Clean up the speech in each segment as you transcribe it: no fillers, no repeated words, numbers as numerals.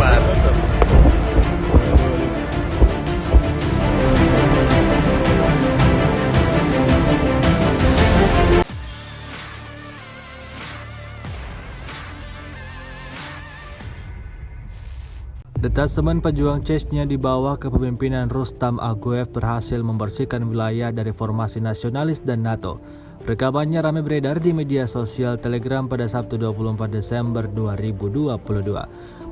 Akbar. Detasemen pejuang Chechnya di bawah kepemimpinan Rustam Aguev berhasil membersihkan wilayah dari formasi nasionalis dan NATO. Rekamannya ramai beredar di media sosial Telegram pada Sabtu 24 Desember 2022.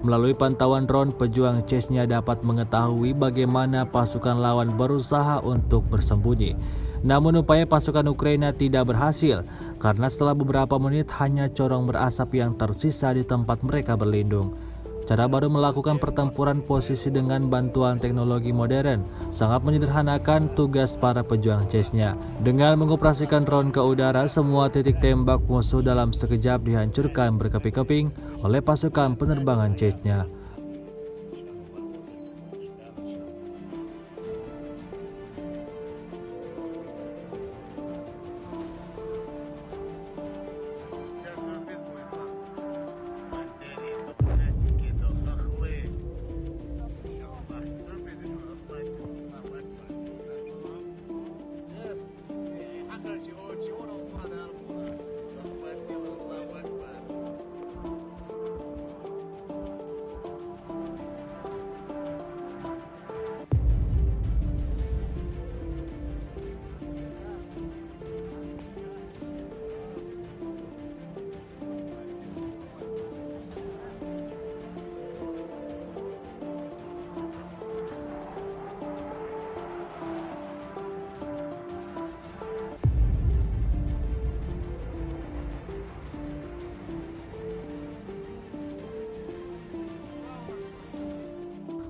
Melalui pantauan drone, pejuang Chechnya dapat mengetahui bagaimana pasukan lawan berusaha untuk bersembunyi. Namun upaya pasukan Ukraina tidak berhasil karena setelah beberapa menit hanya corong berasap yang tersisa di tempat mereka berlindung. Cara baru melakukan pertempuran posisi dengan bantuan teknologi modern sangat menyederhanakan tugas para pejuang Chechnya. Dengan mengoperasikan drone ke udara, semua titik tembak musuh dalam sekejap dihancurkan berkeping-keping oleh pasukan penerbangan Chechnya.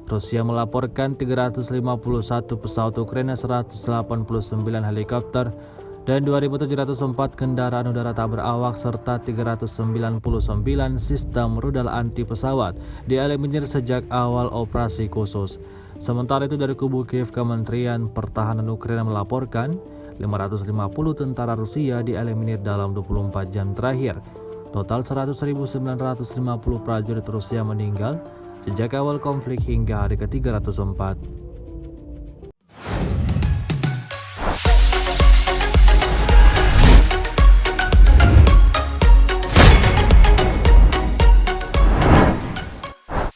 Rusia melaporkan 351 pesawat Ukraina, 189 helikopter, dan 2.704 kendaraan udara tak berawak serta 399 sistem rudal anti pesawat dieliminir sejak awal operasi khusus. Sementara itu dari kubu Kiev, Kementerian Pertahanan Ukraina melaporkan 550 tentara Rusia dieliminir dalam 24 jam terakhir. Total 100.950 prajurit Rusia meninggal sejak awal konflik hingga hari ke-304.